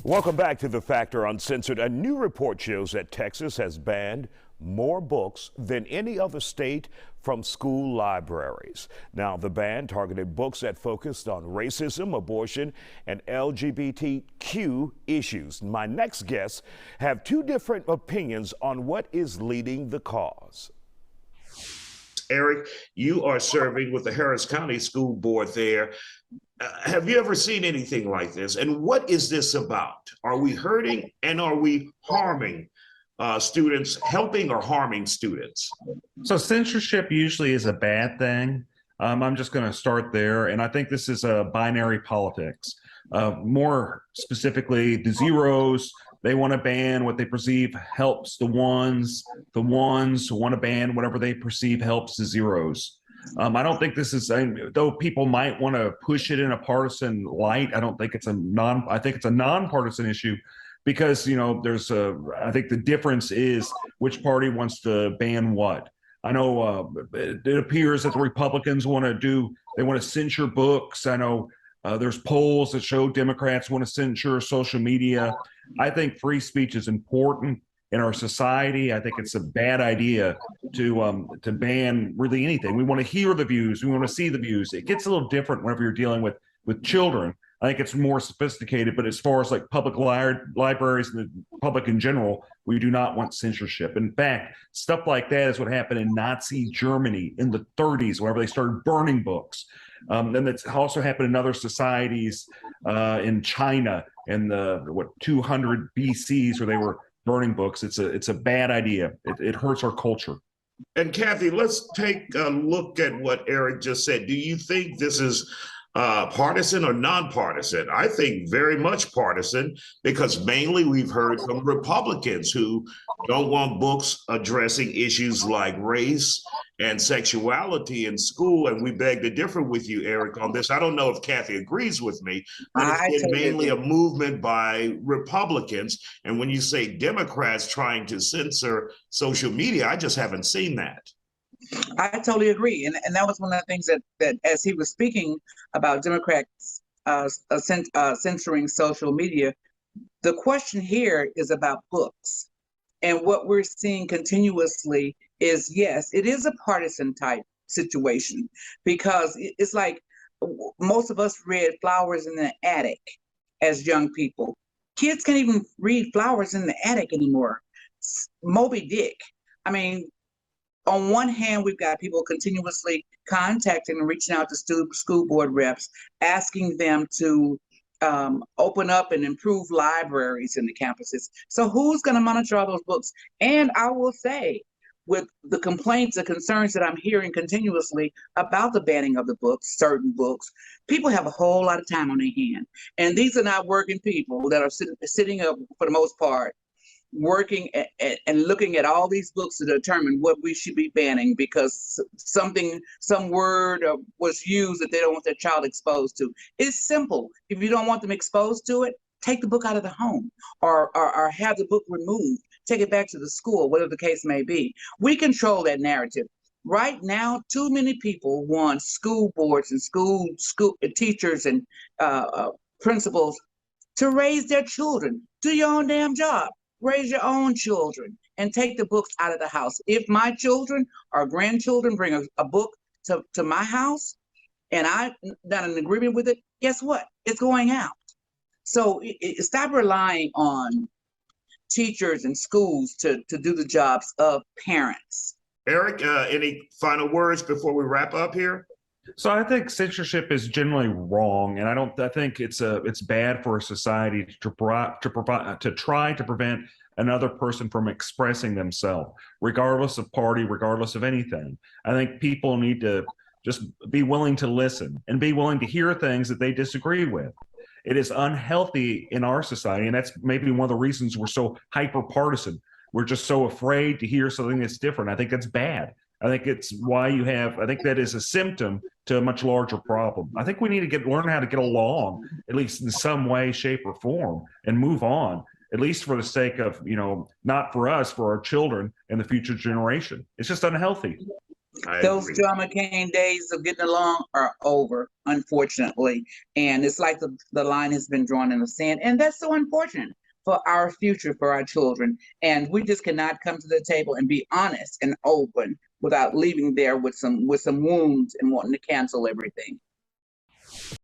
Welcome back to The Factor Uncensored. A new report shows that Texas has banned more books than any other state from school libraries. Now, the ban targeted books that focused on racism, abortion, and LGBTQ issues. My next guests have two different opinions on what is leading the cause. Eric, you are serving with the Harris County School Board there. Have you ever seen anything like this? And what is this about? Are we hurting and are we harming students, helping or harming students? So censorship usually is a bad thing. I'm just going to start there. And I think this is a binary politics. More specifically, the zeros, they want to ban what they perceive helps the ones who want to ban whatever they perceive helps the zeros. I don't think this is, though people might want to push it in a partisan light, I don't think it's I think it's a nonpartisan issue because, I think the difference is which party wants to ban what. I know it appears that the Republicans they want to censure books. I know there's polls that show Democrats want to censure social media. I think free speech is important in our society. I think it's a bad idea to ban really anything. We want to hear the views. We want to see the views. It gets a little different whenever you're dealing with children. I think it's more sophisticated, but as far as like public libraries and the public in general, we do not want censorship. In fact, stuff like that is what happened in Nazi Germany in the 30s, whenever they started burning books. And it's also happened in other societies in China in the 200 BCs where they were burning books. It's a bad idea. It hurts our culture. And Kathy, let's take a look at what Eric just said. Do you think this is partisan or nonpartisan? I think very much partisan, because mainly we've heard from Republicans who don't want books addressing issues like race and sexuality in school. And we beg to differ with you, Eric, on this. I don't know if Kathy agrees with me, but it's been mainly a movement by Republicans. And when you say Democrats trying to censor social media, I just haven't seen that. I totally agree. And that was one of the things that as he was speaking about Democrats censoring social media, the question here is about books. And what we're seeing continuously is, yes, it is a partisan type situation, because it's like most of us read Flowers in the Attic as young people. Kids can't even read Flowers in the Attic anymore. Moby Dick. I mean, on one hand, we've got people continuously contacting and reaching out to school board reps, asking them to open up and improve libraries in the campuses. So who's going to monitor all those books? And I will say, with the complaints and concerns that I'm hearing continuously about the banning of the books, certain books, people have a whole lot of time on their hand. And these are not working people that are sitting up, for the most part, working and looking at all these books to determine what we should be banning because some word was used that they don't want their child exposed to. It's simple. If you don't want them exposed to it, take the book out of the home or have the book removed, take it back to the school, whatever the case may be. We control that narrative. Right now, too many people want school boards and school teachers and principals to raise their children. Do your own damn job. Raise your own children and take the books out of the house. If my children or grandchildren bring a book to my house and I'm not in agreement with it, guess what? It's going out. So stop relying on teachers and schools to do the jobs of parents. Eric, any final words before we wrap up here? So I think censorship is generally wrong, and I think it's bad for a society to try to prevent another person from expressing themselves, regardless of party, regardless of anything. I think people need to just be willing to listen and be willing to hear things that they disagree with. It is unhealthy in our society, and that's maybe one of the reasons we're so hyper partisan. We're just so afraid to hear something that's different. I think that's bad. I think it's why I think that is a symptom to a much larger problem. I think we need to learn how to get along, at least in some way, shape, or form, and move on, at least for the sake of, not for us, for our children and the future generation. It's just unhealthy. Those agree. John McCain days of getting along are over, unfortunately. And it's like the line has been drawn in the sand. And that's so unfortunate for our future, for our children. And we just cannot come to the table and be honest and open without leaving there with some wounds and wanting to cancel everything.